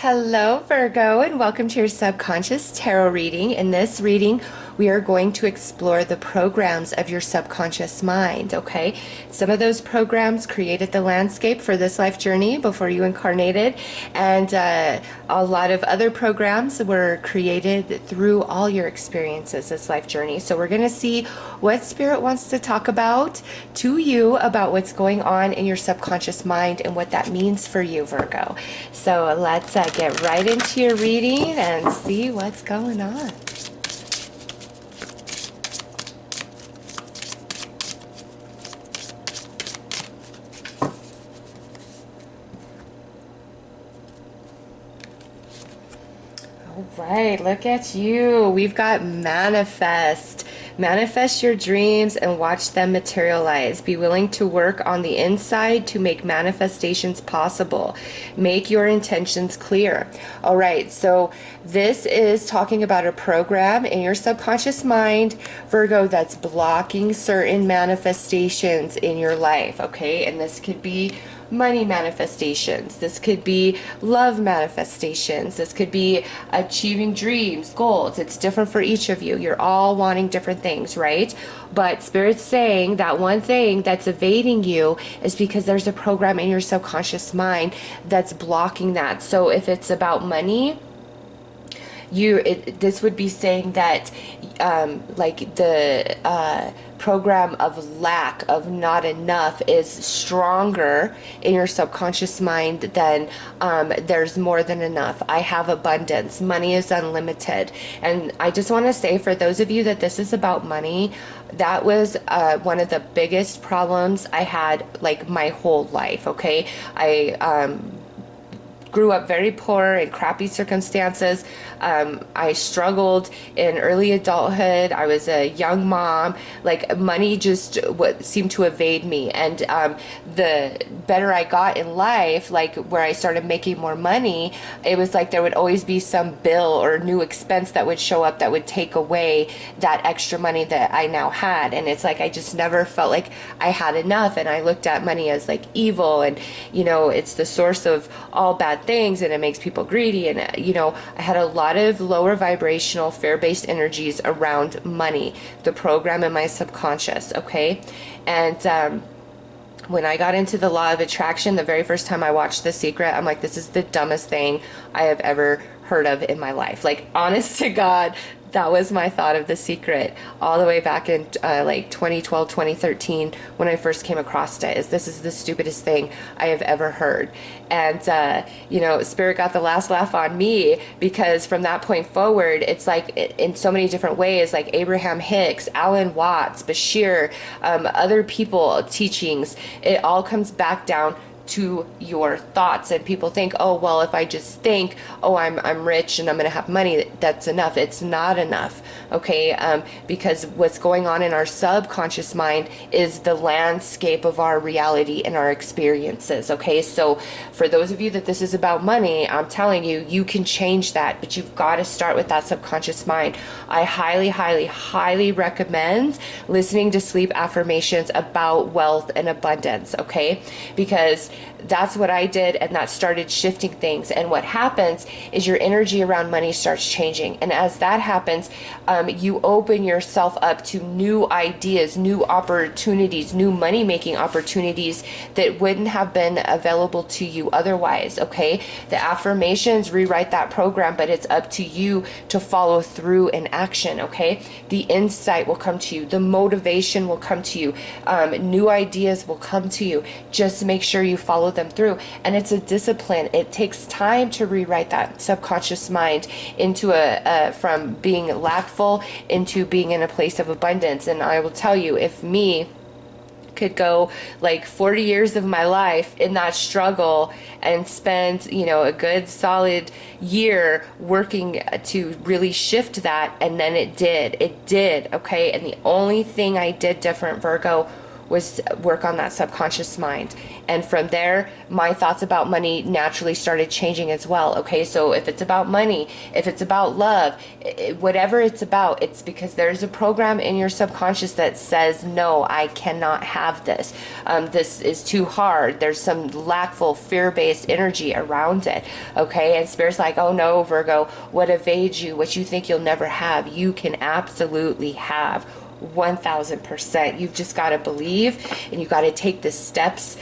Hello, Virgo, and welcome to your subconscious tarot reading. In this reading, we are going to explore the programs of your subconscious mind, okay? Some of those programs created the landscape for this life journey before you incarnated, and a lot of other programs were created through all your experiences this life journey. So we're going to see what Spirit wants to talk about to you about what's going on in your subconscious mind and what that means for you, Virgo. So let's get right into your reading and see what's going on. All right, look at you. We've got manifest. Manifest your dreams and watch them materialize. Be willing to work on the inside to make manifestations possible. Make your intentions clear. All right, so this is talking about a program in your subconscious mind, Virgo, that's blocking certain manifestations in your life, okay? And this could be money manifestations, this could be love manifestations, this could be achieving dreams, goals. It's different for each of you. You're all wanting different things, right? But Spirit's saying that one thing that's evading you is because there's a program in your subconscious mind that's blocking that. So if it's about money, this would be saying that like the program of lack, of not enough, is stronger in your subconscious mind than there's more than enough. I have abundance. Money is unlimited. And I just want to say, for those of you that this is about money, that was one of the biggest problems I had like my whole life, okay? I grew up very poor in crappy circumstances. I struggled in early adulthood. I was a young mom. Like, money just seemed to evade me. And the better I got in life, like where I started making more money, it was like there would always be some bill or new expense that would show up that would take away that extra money that I now had. And it's like I just never felt like I had enough. And I looked at money as like evil, and you know, it's the source of all bad things, and it makes people greedy. And you know, I had a lot of lower vibrational fear-based energies around money, the program in my subconscious, okay? And when I got into the law of attraction, the very first time I watched The Secret, I'm like, this is the dumbest thing I have ever heard of in my life. Like, honest to God, that was my thought of The Secret all the way back in like 2012, 2013, when I first came across it. This is the stupidest thing I have ever heard. And you know, Spirit got the last laugh on me, because from that point forward, it's like in so many different ways, like Abraham Hicks, Alan Watts, Bashir, other people, teachings, it all comes back down to your thoughts. And people think, oh well, if I just think, oh I'm rich and I'm gonna have money, that's enough. It's not enough, okay? Because what's going on in our subconscious mind is the landscape of our reality and our experiences, okay? So for those of you that this is about money, I'm telling you, you can change that, but you've got to start with that subconscious mind. I highly, highly, highly recommend listening to sleep affirmations about wealth and abundance, okay? Because that's what I did, and that started shifting things. And what happens is your energy around money starts changing, and as that happens, you open yourself up to new ideas, new opportunities, new money-making opportunities that wouldn't have been available to you otherwise, okay? The affirmations rewrite that program, but it's up to you to follow through in action, okay? The insight will come to you, the motivation will come to you, new ideas will come to you. Just make sure you follow them through. And it's a discipline. It takes time to rewrite that subconscious mind into from being lackful into being in a place of abundance. And I will tell you, if me could go like 40 years of my life in that struggle and spend, you know, a good solid year working to really shift that, and then it did, okay? And the only thing I did different, Virgo, was work on that subconscious mind. And from there, my thoughts about money naturally started changing as well. Okay, so if it's about money, if it's about love, whatever it's about, it's because there's a program in your subconscious that says, no, I cannot have this. This is too hard. There's some lackful, fear-based energy around it. Okay, and Spirit's like, oh no, Virgo, what evades you, what you think you'll never have, you can absolutely have. 1000%. You've just got to believe, and you got to take the steps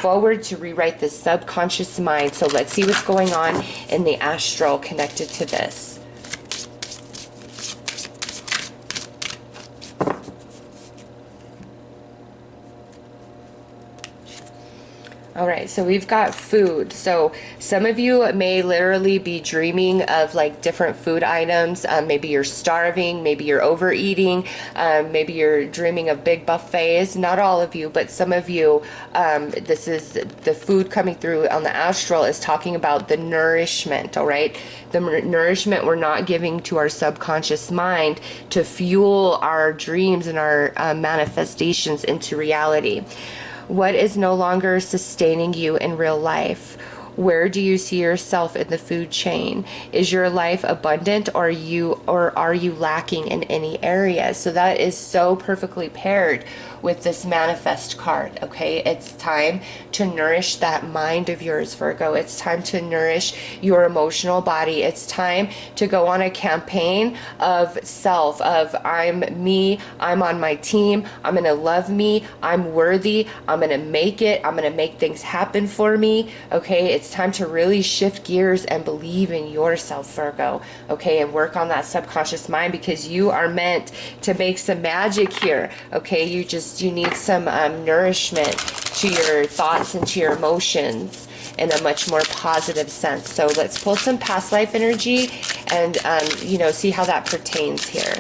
forward to rewrite the subconscious mind. So let's see what's going on in the astral connected to this. All right, so we've got food. So some of you may literally be dreaming of like different food items. Maybe you're starving, maybe you're overeating, maybe you're dreaming of big buffets. Not all of you, but some of you, this is the food coming through on the astral is talking about the nourishment, all right? The nourishment we're not giving to our subconscious mind to fuel our dreams and our manifestations into reality. What is no longer sustaining you in real life? Where do you see yourself in the food chain? Is your life abundant, or are you lacking in any area? So that is so perfectly paired with this manifest card. Okay, it's time to nourish that mind of yours, Virgo. It's time to nourish your emotional body. It's time to go on a campaign of self, of I'm me, I'm on my team, I'm gonna love me, I'm worthy, I'm gonna make it, I'm gonna make things happen for me. Okay, it's time to really shift gears and believe in yourself, Virgo. Okay, and work on that subconscious mind, because you are meant to make some magic here. Okay, you need some nourishment to your thoughts and to your emotions in a much more positive sense. So let's pull some past life energy and see how that pertains here.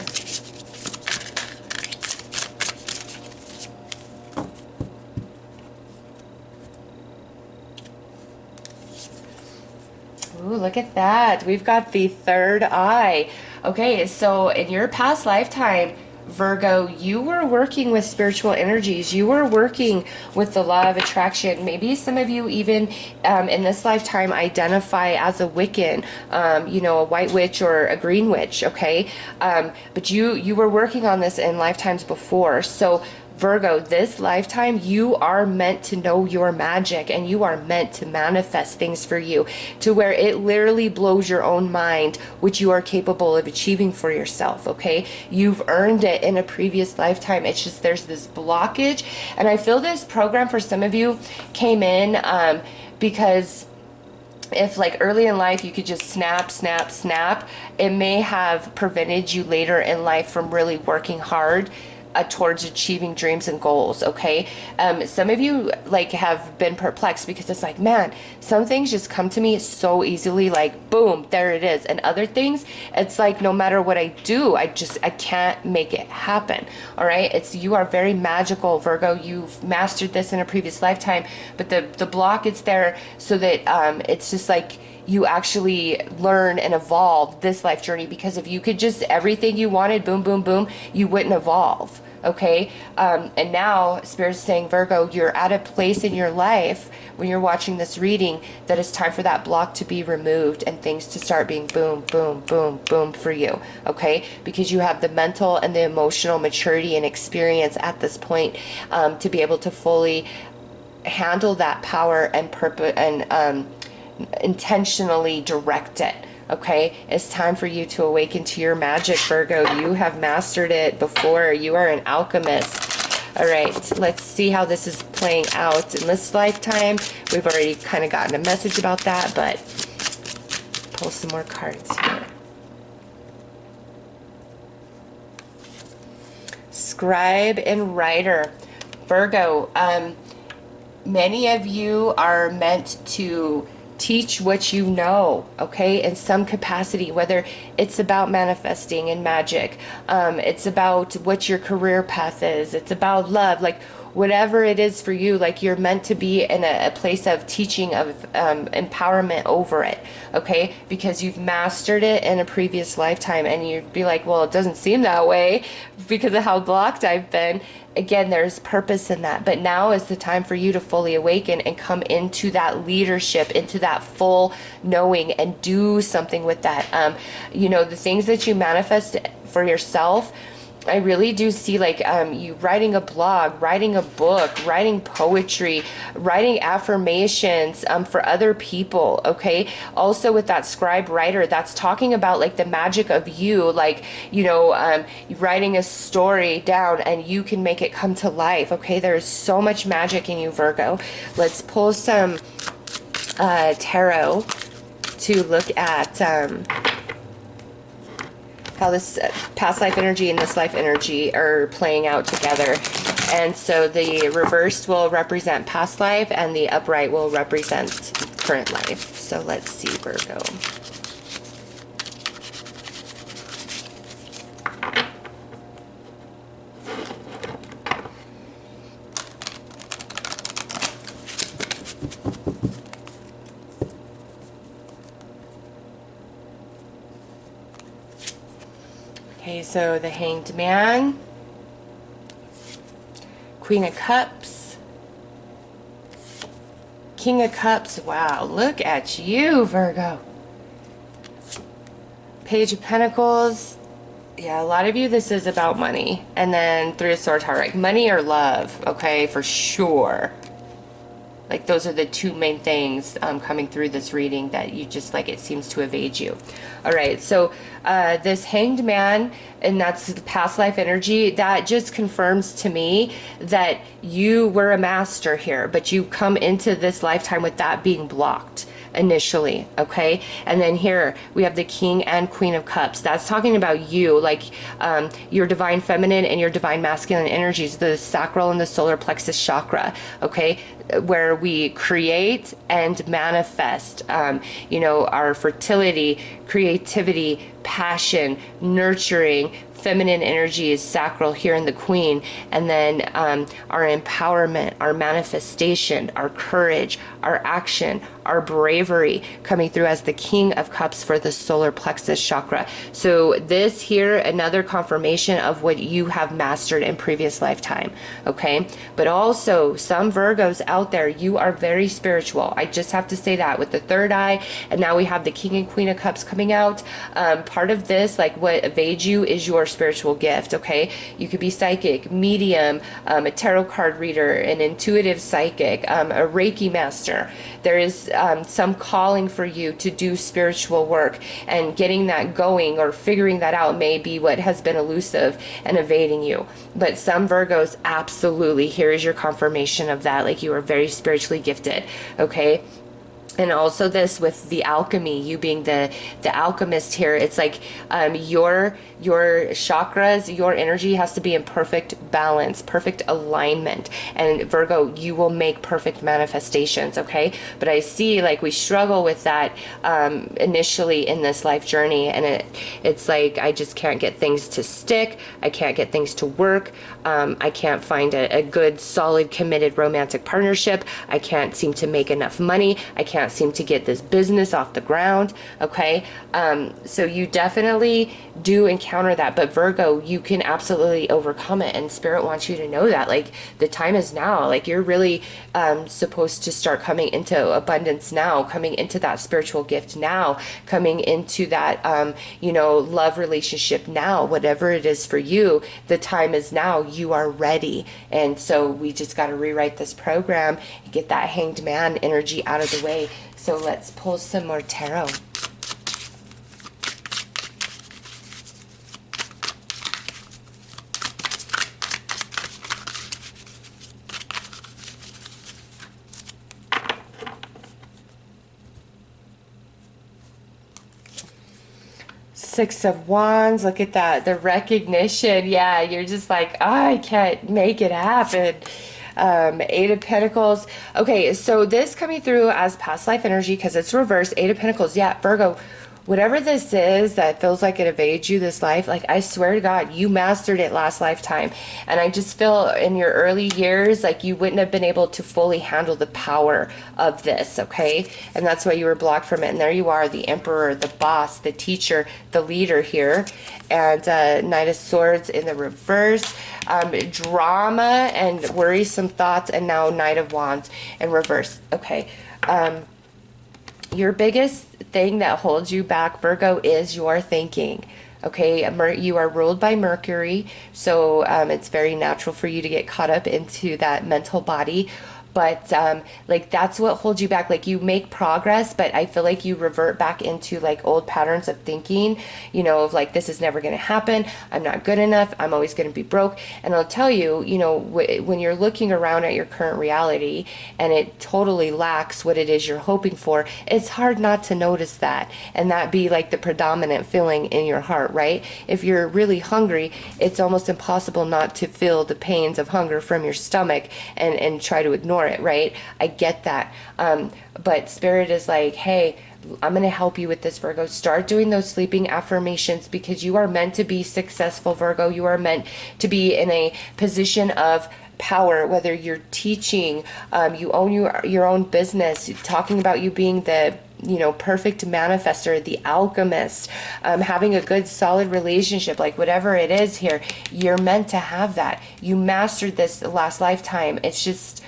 Ooh, look at that. We've got the third eye. Okay, so in your past lifetime, Virgo, you were working with spiritual energies. You were working with the law of attraction. Maybe some of you even in this lifetime identify as a Wiccan, a white witch or a green witch, okay? But you were working on this in lifetimes before. So Virgo, this lifetime, you are meant to know your magic, and you are meant to manifest things for you to where it literally blows your own mind, which you are capable of achieving for yourself, okay? You've earned it in a previous lifetime. It's just there's this blockage, and I feel this program for some of you came in because if like early in life you could just snap, it may have prevented you later in life from really working hard towards achieving dreams and goals. Okay, some of you like have been perplexed because it's like, man, some things just come to me so easily, like boom, there it is, and other things it's like no matter what I do, I can't make it happen. All right, it's you are very magical, Virgo. You've mastered this in a previous lifetime, but the block is there so that it's just like you actually learn and evolve this life journey, because if you could just everything you wanted, boom, boom, boom, you wouldn't evolve. Okay, and now Spirit's saying, Virgo, you're at a place in your life when you're watching this reading that it's time for that block to be removed and things to start being boom, boom, boom, boom for you. Okay, because you have the mental and the emotional maturity and experience at this point to be able to fully handle that power and purpose and intentionally direct it. Okay, it's time for you to awaken to your magic, Virgo. You have mastered it before. You are an alchemist. All right, let's see how this is playing out in this lifetime. We've already kind of gotten a message about that, but pull some more cards here. Scribe and writer. Virgo, many of you are meant to teach what you know, okay, in some capacity, whether it's about manifesting and magic, it's about what your career path is, it's about love, like whatever it is for you, like you're meant to be in a place of teaching, of empowerment over it, okay? Because you've mastered it in a previous lifetime, and you'd be like, well, it doesn't seem that way because of how blocked I've been. Again, there's purpose in that, but now is the time for you to fully awaken and come into that leadership, into that full knowing, and do something with that. You know, the things that you manifest for yourself, I really do see like you writing a blog, writing a book, writing poetry, writing affirmations for other people, okay? Also with that scribe writer, that's talking about like the magic of you, like, you know, writing a story down and you can make it come to life, okay? There's so much magic in you, Virgo. Let's pull some tarot to look at how this past life energy and this life energy are playing out together. And so the reversed will represent past life and the upright will represent current life. So let's see, Virgo. Okay, so the Hanged Man, Queen of Cups, King of Cups. Wow, look at you, Virgo. Page of Pentacles. Yeah, a lot of you, this is about money. And then Three of Swords, heart, right? Money or love, okay, for sure. Like those are the two main things coming through this reading that you just like, it seems to evade you. All right, so this Hanged Man, and that's the past life energy, that just confirms to me that you were a master here, but you come into this lifetime with that being blocked initially, okay? And then here we have the King and Queen of Cups. That's talking about you, like your divine feminine and your divine masculine energies, the sacral and the solar plexus chakra, okay? Where we create and manifest, you know, our fertility, creativity, passion, nurturing, feminine energy is sacral here in the Queen, and then our empowerment, our manifestation, our courage, our action, our bravery coming through as the King of Cups for the solar plexus chakra. So this here, another confirmation of what you have mastered in previous lifetime, okay? But also some Virgos out there, you are very spiritual. I just have to say that with the third eye, and now we have the King and Queen of Cups coming out. Part of this, like what evades you, is your spiritual gift, okay? You could be psychic, medium, a tarot card reader, an intuitive psychic, a Reiki master. There is some calling for you to do spiritual work, and getting that going or figuring that out may be what has been elusive and evading you. But some Virgos, absolutely, here is your confirmation of that, like you are very spiritually gifted, okay? And also this with the alchemy, you being the alchemist here, it's like your chakras, your energy has to be in perfect balance, perfect alignment. And Virgo, you will make perfect manifestations, okay? But I see like we struggle with that initially in this life journey, and it's like I just can't get things to stick. I can't get things to work. I can't find a good, solid, committed romantic partnership. I can't seem to make enough money. I can't seem to get this business off the ground, okay? So you definitely do encounter that, but Virgo, you can absolutely overcome it, and Spirit wants you to know that, like, the time is now. Like, you're really supposed to start coming into abundance now, coming into that spiritual gift now, coming into that, you know, love relationship now, whatever it is for you. The time is now. You are ready. And so we just got to rewrite this program and get that Hanged Man energy out of the way. So let's pull some more tarot. Six of Wands, look at that, the recognition. Yeah, you're just like, oh, I can't make it happen. Eight of Pentacles. Okay, so this coming through as past life energy because it's reversed. Eight of Pentacles. Yeah, Virgo, whatever this is that feels like it evades you this life, like I swear to God, you mastered it last lifetime. And I just feel in your early years, like you wouldn't have been able to fully handle the power of this, okay? And that's why you were blocked from it. And there you are, the emperor, the boss, the teacher, the leader here. And Knight of Swords in the reverse. Drama and worrisome thoughts, and now Knight of Wands in reverse. Okay. Your biggest thing that holds you back, Virgo, is your thinking. Okay, you are ruled by Mercury, so it's very natural for you to get caught up into that mental body. But like that's what holds you back. Like you make progress, but I feel like you revert back into like old patterns of thinking, you know, of like, this is never going to happen. I'm not good enough. I'm always going to be broke. And I'll tell you, you know, when you're looking around at your current reality and it totally lacks what it is you're hoping for, it's hard not to notice that and that be like the predominant feeling in your heart, right? If you're really hungry, it's almost impossible not to feel the pains of hunger from your stomach and try to ignore it, right? I get that. But Spirit is like, hey, I'm going to help you with this, Virgo. Start doing those sleeping affirmations because you are meant to be successful, Virgo. You are meant to be in a position of power, whether you're teaching, you own your own business, talking about you being the perfect manifester, the alchemist, having a good solid relationship, like whatever it is here, you're meant to have that. You mastered this last lifetime. It's just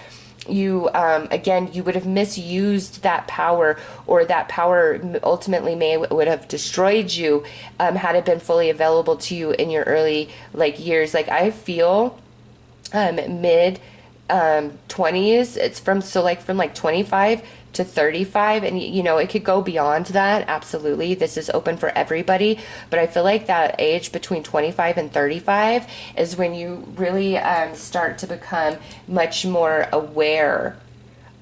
you again, you would have misused that power, or that power ultimately would have destroyed you had it been fully available to you in your early years. Like I feel mid 20s, it's from 25 to 35, and it could go beyond that. Absolutely, this is open for everybody, but I feel like that age between 25 and 35 is when you really start to become much more aware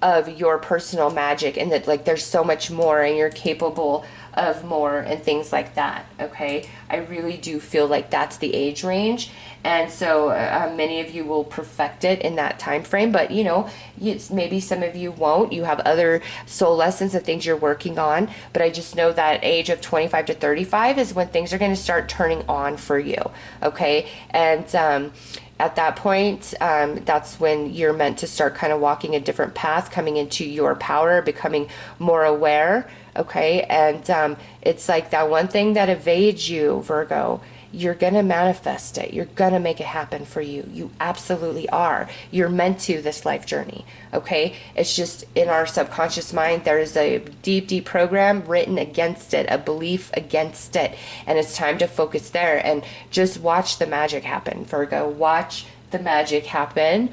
of your personal magic, and that there's so much more and you're capable of more and things like that. Okay, I really do feel like that's the age range, and so many of you will perfect it in that time frame, but maybe some of you won't. You have other soul lessons and things you're working on, but I just know that age of 25 to 35 is when things are going to start turning on for you. Okay, and at that point, that's when you're meant to start kind of walking a different path, coming into your power, becoming more aware. Okay, and it's like that one thing that evades you, Virgo, you're going to manifest it. You're going to make it happen for you. You absolutely are. You're meant to this life journey. Okay, it's just in our subconscious mind, there is a deep, deep program written against it, a belief against it. And it's time to focus there and just watch the magic happen, Virgo. Watch the magic happen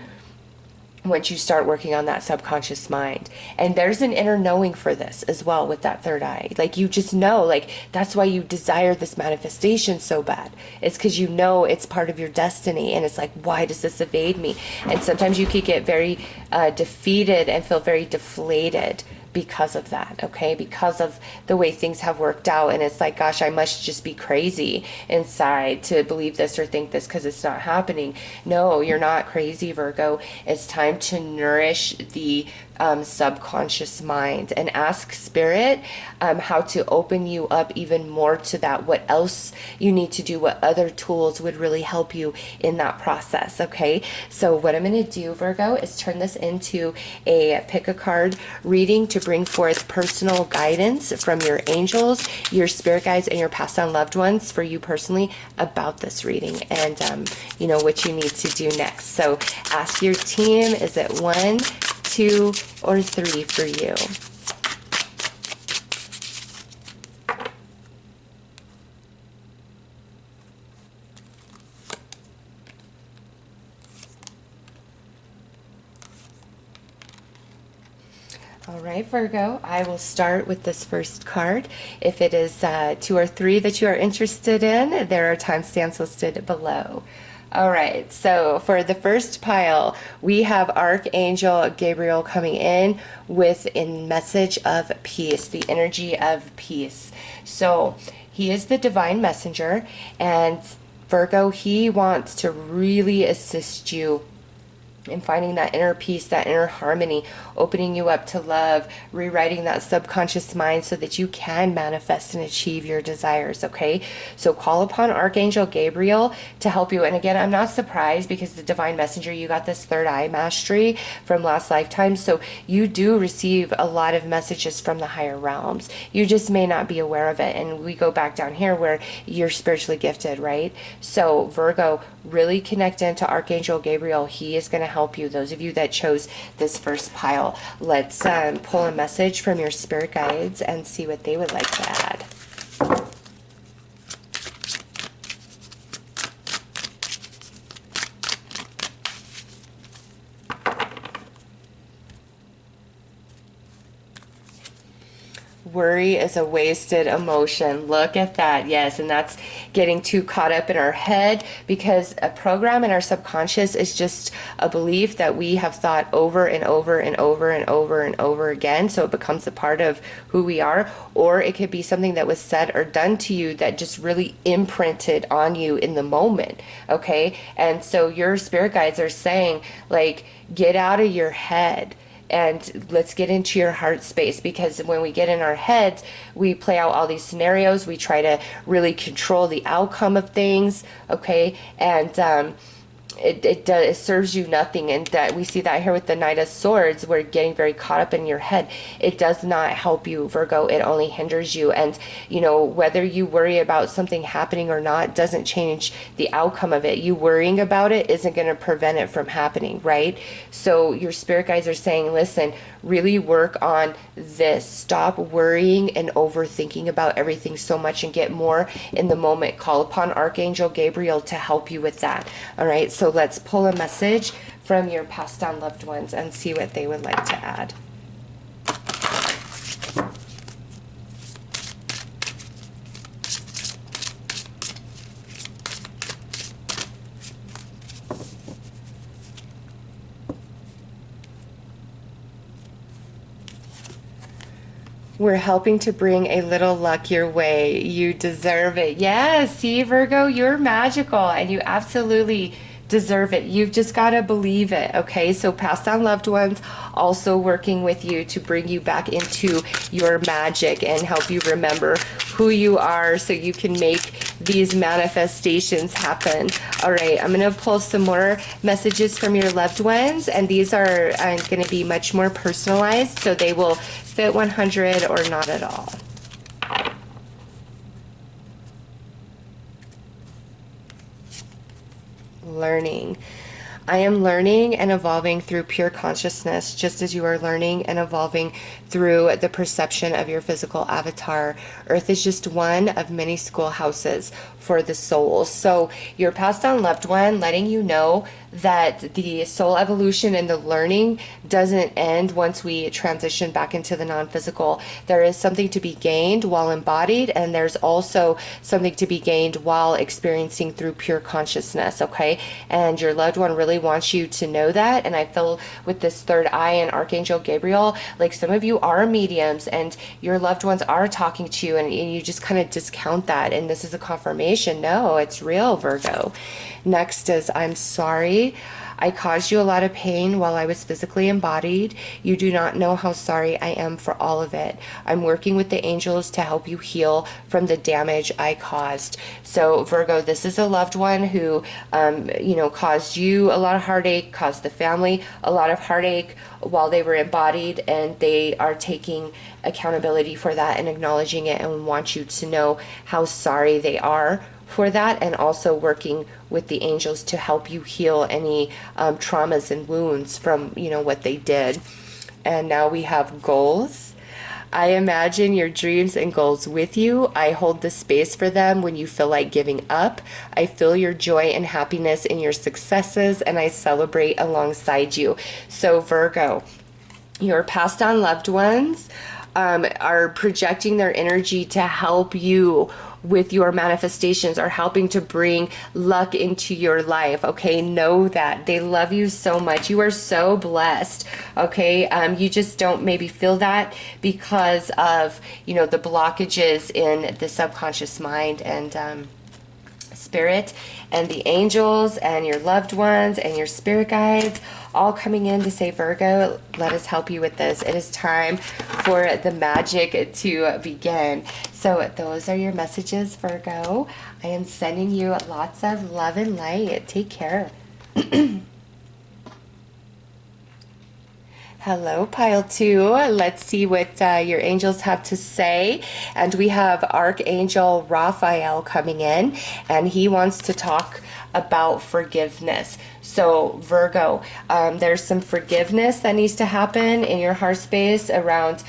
once you start working on that subconscious mind. And there's an inner knowing for this as well with that third eye. You just know, that's why you desire this manifestation so bad. It's because it's part of your destiny, and it's like, why does this evade me? And sometimes you could get very defeated and feel very deflated because of that, okay? Because of the way things have worked out, and it's like, gosh, I must just be crazy inside to believe this or think this because it's not happening. No, you're not crazy, Virgo. It's time to nourish the subconscious mind and ask Spirit how to open you up even more to that, what else you need to do, what other tools would really help you in that process. Okay, so what I'm going to do, Virgo, is turn this into a pick a card reading to bring forth personal guidance from your angels, your spirit guides, and your passed on loved ones for you personally about this reading, and what you need to do next. So ask your team, is it 1, 2, or 3 for you? All right, Virgo, I will start with this first card. If it is 2 or 3 that you are interested in, there are timestamps listed below. All right, so for the first pile, we have Archangel Gabriel coming in with a message of peace, the energy of peace. So he is the divine messenger, and Virgo, he wants to really assist you and finding that inner peace, that inner harmony, opening you up to love, rewriting that subconscious mind so that you can manifest and achieve your desires, okay? So call upon Archangel Gabriel to help you. And again, I'm not surprised because the Divine Messenger, you got this third eye mastery from last lifetime. So you do receive a lot of messages from the higher realms. You just may not be aware of it. And we go back down here where you're spiritually gifted, right? So Virgo, really connect into Archangel Gabriel. He is going to help you. Those of you that chose this first pile, let's pull a message from your spirit guides and see what they would like to add. Worry is a wasted emotion. Look at that. Yes, and that's getting too caught up in our head, because a program in our subconscious is just a belief that we have thought over and over and over and over and over again. So it becomes a part of who we are, or it could be something that was said or done to you that just really imprinted on you in the moment. Okay. And so your spirit guides are saying, like, get out of your head and let's get into your heart space, because when we get in our heads, we play out all these scenarios. We try to really control the outcome of things, okay? And it serves you nothing. And that we see that here with the Knight of Swords. We're getting very caught up in your head. It does not help you, Virgo. It only hinders you. And you know, whether you worry about something happening or not doesn't change the outcome of it. You worrying about it isn't going to prevent it from happening, right? So your spirit guides are saying, listen, really work on this. Stop worrying and overthinking about everything so much and get more in the moment. Call upon Archangel Gabriel to help you with that. All right, so let's pull a message from your passed on loved ones and see what they would like to add. We're helping to bring a little luck your way. You deserve it. Yes, see, Virgo, you're magical and you absolutely deserve it. You've just got to believe it, okay? So passed on loved ones also working with you to bring you back into your magic and help you remember who you are so you can make these manifestations happen. All right, I'm going to pull some more messages from your loved ones, and these are going to be much more personalized, so they will fit 100 or not at all. Learning. I am learning and evolving through pure consciousness, just as you are learning and evolving through the perception of your physical avatar. Earth is just one of many schoolhouses for the soul. So your passed on loved one letting you know that the soul evolution and the learning doesn't end once we transition back into the non-physical. There is something to be gained while embodied, and there's also something to be gained while experiencing through pure consciousness, okay? And your loved one really wants you to know that. And I feel with this third eye and Archangel Gabriel, like some of you are mediums and your loved ones are talking to you, and you just kind of discount that. And this is a confirmation. No, it's real, Virgo. Next is, I'm sorry. I caused you a lot of pain while I was physically embodied. You do not know how sorry I am for all of it. I'm working with the angels to help you heal from the damage I caused. So Virgo, this is a loved one who, caused you a lot of heartache, caused the family a lot of heartache while they were embodied, and they are taking accountability for that and acknowledging it and want you to know how sorry they are for that, and also working with the angels to help you heal any traumas and wounds from what they did. And now we have goals. I imagine your dreams and goals with you. I hold the space for them when you feel like giving up. I feel your joy and happiness in your successes, and I celebrate alongside you. So Virgo, your passed on loved ones are projecting their energy to help you with your manifestations, are helping to bring luck into your life, okay? Know that they love you so much. You are so blessed, okay? You just don't maybe feel that because of the blockages in the subconscious mind and spirit. And the angels and your loved ones and your spirit guides all coming in to say, Virgo, let us help you with this. It is time for the magic to begin. So those are your messages, Virgo. I am sending you lots of love and light. Take care. Hello, pile 2. Let's see what your angels have to say. And we have Archangel Raphael coming in, and he wants to talk about forgiveness. So Virgo, there's some forgiveness that needs to happen in your heart space around,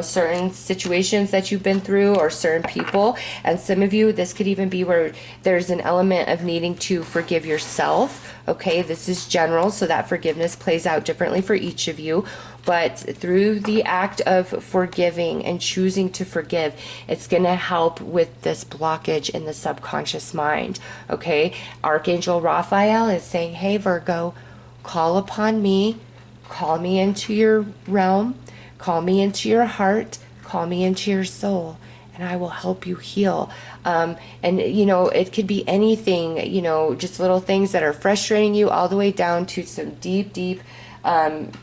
certain situations that you've been through or certain people. And some of you, this could even be where there's an element of needing to forgive yourself. Okay, this is general, so that forgiveness plays out differently for each of you. But through the act of forgiving and choosing to forgive, it's going to help with this blockage in the subconscious mind. Okay, Archangel Raphael is saying, hey, Virgo, call upon me, call me into your realm, call me into your heart, call me into your soul, and I will help you heal. And it could be anything, just little things that are frustrating you, all the way down to some deep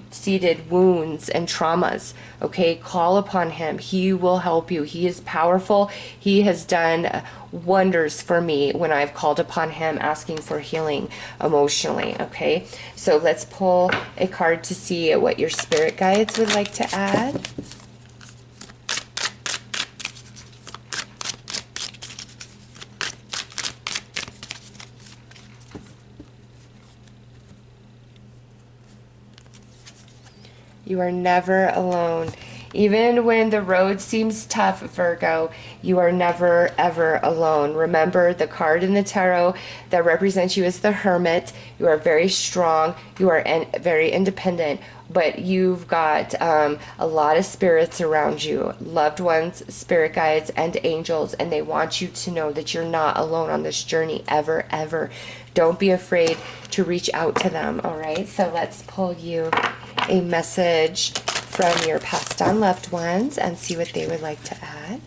seated wounds and traumas. Okay, call upon him. He will help you. He is powerful. He has done wonders for me when I've called upon him asking for healing emotionally. Okay, so let's pull a card to see what your spirit guides would like to add. You are never alone. Even when the road seems tough, Virgo, you are never, ever alone. Remember, the card in the tarot that represents you is the Hermit. You are very strong. You are very independent. But you've got a lot of spirits around you, loved ones, spirit guides, and angels, and they want you to know that you're not alone on this journey, ever, ever. Don't be afraid to reach out to them, all right? So let's pull you a message from your passed on loved ones and see what they would like to add.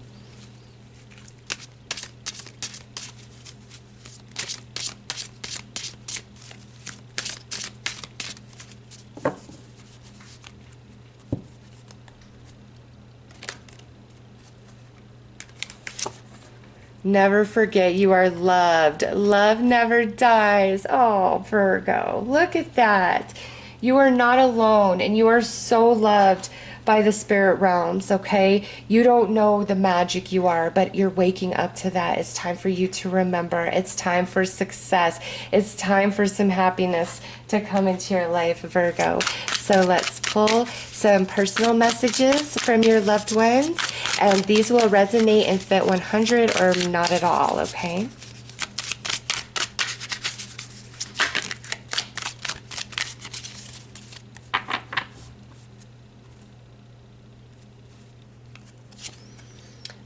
Never forget you are loved. Love never dies. Oh, Virgo, look at that. You are not alone, and you are so loved by the spirit realms, okay? You don't know the magic you are, but you're waking up to that. It's time for you to remember. It's time for success. It's time for some happiness to come into your life, Virgo. So let's pull some personal messages from your loved ones, and these will resonate and fit 100 or not at all, okay?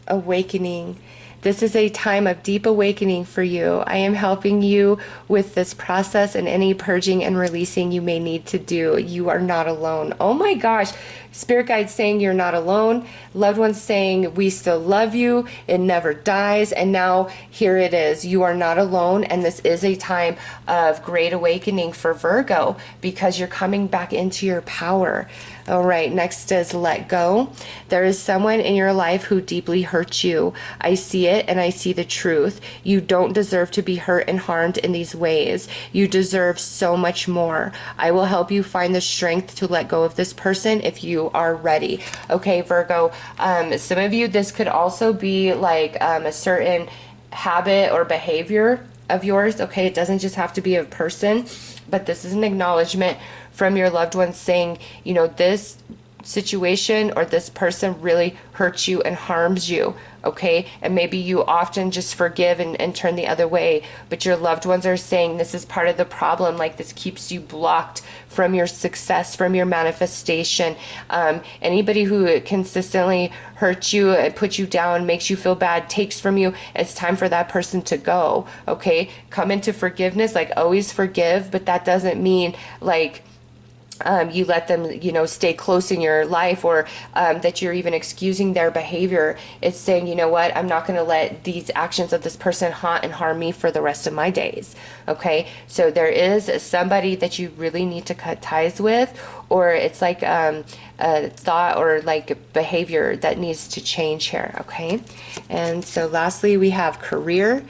Awakening. This is a time of deep awakening for you. I am helping you with this process and any purging and releasing you may need to do. You are not alone. Oh my gosh. Spirit guides saying you're not alone. Loved ones saying we still love you. It never dies. And now here it is. You are not alone. And this is a time of great awakening for Virgo because you're coming back into your power. All right, next is let go. There is someone in your life who deeply hurt you. I see it and I see the truth. You don't deserve to be hurt and harmed in these ways. You deserve so much more. I will help you find the strength to let go of this person if you are ready. Okay, Virgo, some of you, this could also be like a certain habit or behavior of yours. Okay, it doesn't just have to be a person, but this is an acknowledgement from your loved ones saying, this situation or this person really hurts you and harms you, okay? And maybe you often just forgive and turn the other way, but your loved ones are saying this is part of the problem, like this keeps you blocked from your success, from your manifestation. Anybody who consistently hurts you and puts you down, makes you feel bad, takes from you, it's time for that person to go, okay? Come into forgiveness, like always forgive, but that doesn't mean like you let them, stay close in your life, or that you're even excusing their behavior. It's saying, you know what, I'm not going to let these actions of this person haunt and harm me for the rest of my days. Okay, so there is somebody that you really need to cut ties with, or it's like a thought or like behavior that needs to change here. Okay, and so lastly, we have career.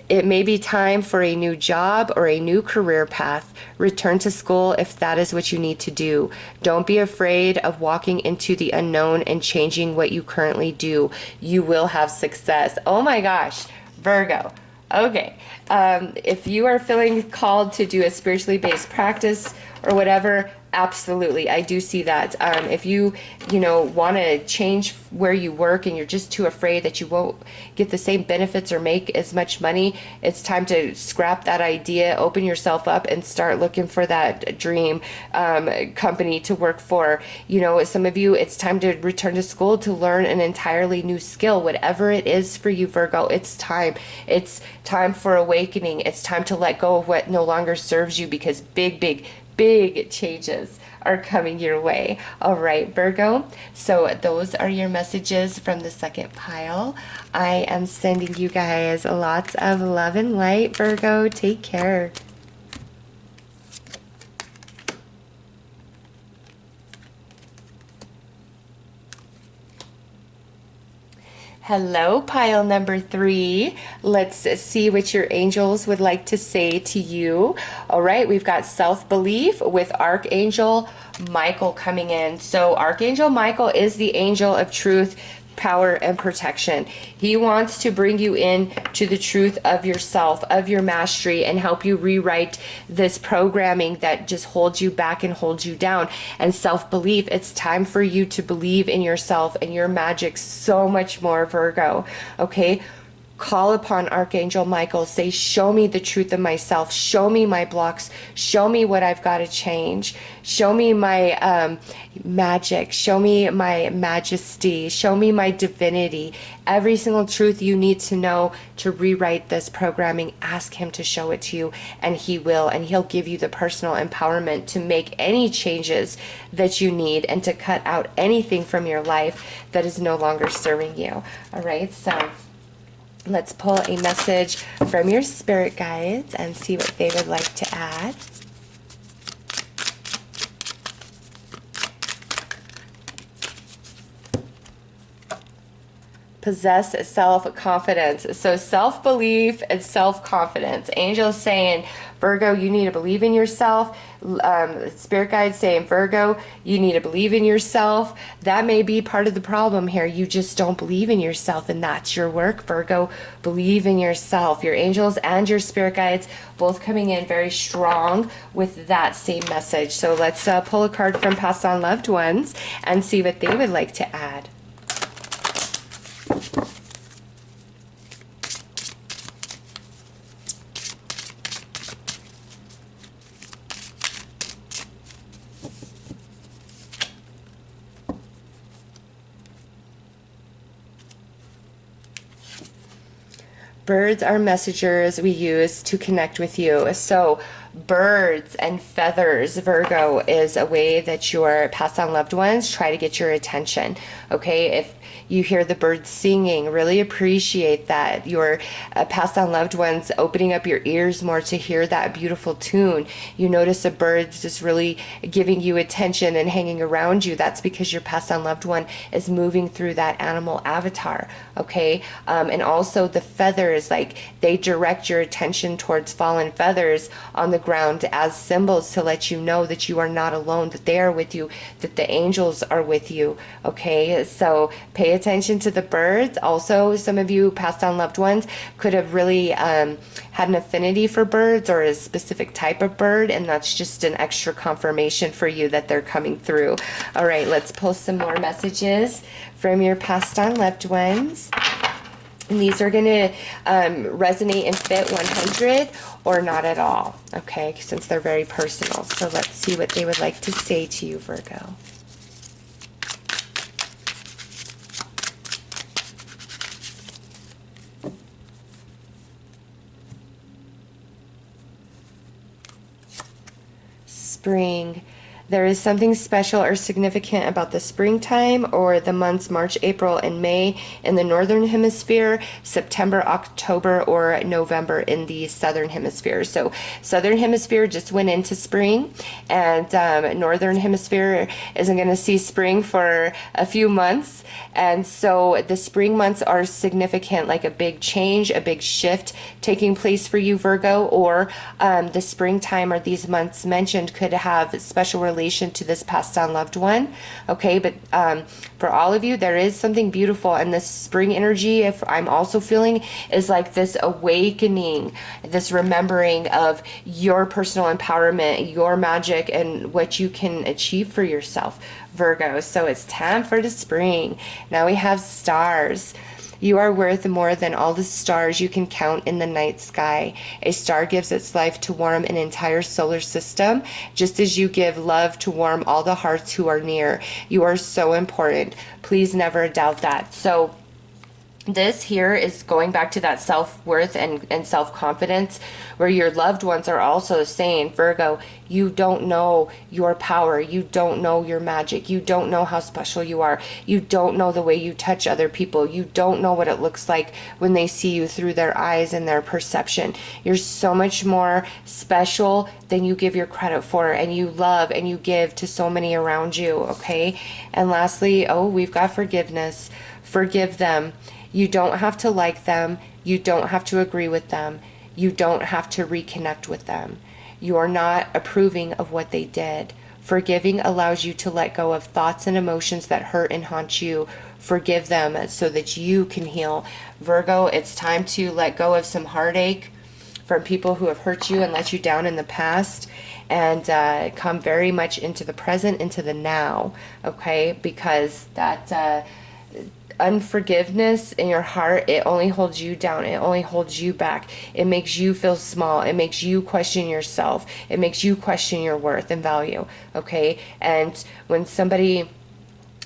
It may be time for a new job or a new career path. Return to school if that is what you need to do. Don't be afraid of walking into the unknown and changing what you currently do. You will have success. Oh my gosh, Virgo. Okay. If you are feeling called to do a spiritually based practice or whatever, absolutely, I do see that. If you want to change where you work and you're just too afraid that you won't get the same benefits or make as much money, it's time to scrap that idea, open yourself up, and start looking for that dream company to work for. Some of you, it's time to return to school to learn an entirely new skill, whatever it is for you, Virgo. It's time. It's time for awakening. It's time to let go of what no longer serves you, because big changes are coming your way. All right, Virgo. So those are your messages from the second pile. I am sending you guys lots of love and light, Virgo. Take care. Hello, pile number 3. Let's see what your angels would like to say to you. All right, we've got self-belief with Archangel Michael coming in. So Archangel Michael is the angel of truth, power, and protection. He wants to bring you in to the truth of yourself, of your mastery, and help you rewrite this programming that just holds you back and holds you down. And self-belief, it's time for you to believe in yourself and your magic so much more, Virgo. Okay? Call upon Archangel Michael. Say, show me the truth of myself. Show me my blocks. Show me what I've got to change. Show me my magic. Show me my majesty. Show me my divinity. Every single truth you need to know to rewrite this programming, ask him to show it to you, and he will. And he'll give you the personal empowerment to make any changes that you need and to cut out anything from your life that is no longer serving you. All right, so let's pull a message from your spirit guides and see what they would like to add. Possess self-confidence. So self-belief and self-confidence. Angels saying, Virgo, you need to believe in yourself. Spirit guide saying, Virgo, you need to believe in yourself. That may be part of the problem here. You just don't believe in yourself, and that's your work, Virgo. Believe in yourself. Your angels and your spirit guides both coming in very strong with that same message. So let's pull a card from past on loved ones and see what they would like to add. Birds are messengers we use to connect with you. So birds and feathers, Virgo, is a way that your past on loved ones try to get your attention. Okay, if you hear the birds singing, really appreciate that. Your past on loved ones opening up your ears more to hear that beautiful tune. You notice a bird's just really giving you attention and hanging around you. That's because your past on loved one is moving through that animal avatar. Okay, and also the feathers, like they direct your attention towards fallen feathers on the ground as symbols to let you know that you are not alone, that they are with you, that the angels are with you. Okay, so pay attention to the birds. Also, some of you past on loved ones could have really had an affinity for birds or a specific type of bird, and that's just an extra confirmation for you that they're coming through. All right, let's pull some more messages from your past on loved ones. And these are going to resonate and fit 100 or not at all, okay, since they're very personal. So let's see what they would like to say to you, Virgo. Spring. There is something special or significant about the springtime or the months March, April, and May in the northern hemisphere, September, October, or November in the southern hemisphere. So southern hemisphere just went into spring, and northern hemisphere isn't going to see spring for a few months. And so the spring months are significant, like a big change, a big shift taking place for you, Virgo, or the springtime or these months mentioned could have special relation to this passed on loved one. Okay, but for all of you, there is something beautiful, and this spring energy, if I'm also feeling, is like this awakening, this remembering of your personal empowerment, your magic, and what you can achieve for yourself, Virgo. So it's time for the spring. Now we have stars. You are worth more than all the stars you can count in the night sky. A star gives its life to warm an entire solar system, just as you give love to warm all the hearts who are near. You are so important. Please never doubt that. So this here is going back to that self-worth and self-confidence, where your loved ones are also saying, Virgo, you don't know your power. You don't know your magic. You don't know how special you are. You don't know the way you touch other people. You don't know what it looks like when they see you through their eyes and their perception. You're so much more special than you give your credit for, and you love and you give to so many around you, okay? And lastly, we've got forgiveness. Forgive them. You don't have to like them. You don't have to agree with them. You don't have to reconnect with them. You're not approving of what they did. Forgiving allows you to let go of thoughts and emotions that hurt and haunt you. Forgive them so that you can heal. Virgo, it's time to let go of some heartache from people who have hurt you and let you down in the past, and come very much into the present, into the now, okay? Because that unforgiveness in your heart, it only holds you down. It only holds you back. It makes you feel small. It makes you question yourself. It makes you question your worth and value, okay? And when somebody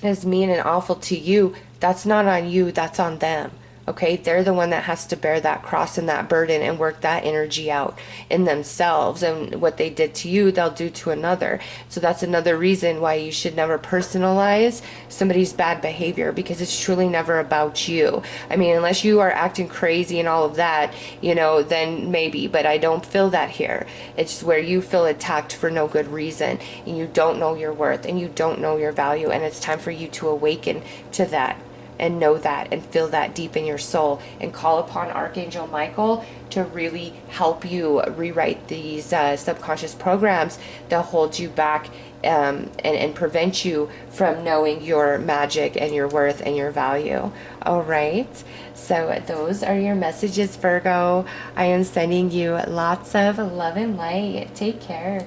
is mean and awful to you, that's not on you, that's on them. Okay, they're the one that has to bear that cross and that burden and work that energy out in themselves. And what they did to you, they'll do to another. So that's another reason why you should never personalize somebody's bad behavior, because it's truly never about you. I mean, unless you are acting crazy and all of that, then maybe, but I don't feel that here. It's where you feel attacked for no good reason, and you don't know your worth and you don't know your value, and it's time for you to awaken to that and know that and feel that deep in your soul, and call upon Archangel Michael to really help you rewrite these subconscious programs that hold you back, and prevent you from knowing your magic and your worth and your value. All right, so those are your messages, Virgo. I am sending you lots of love and light. Take care.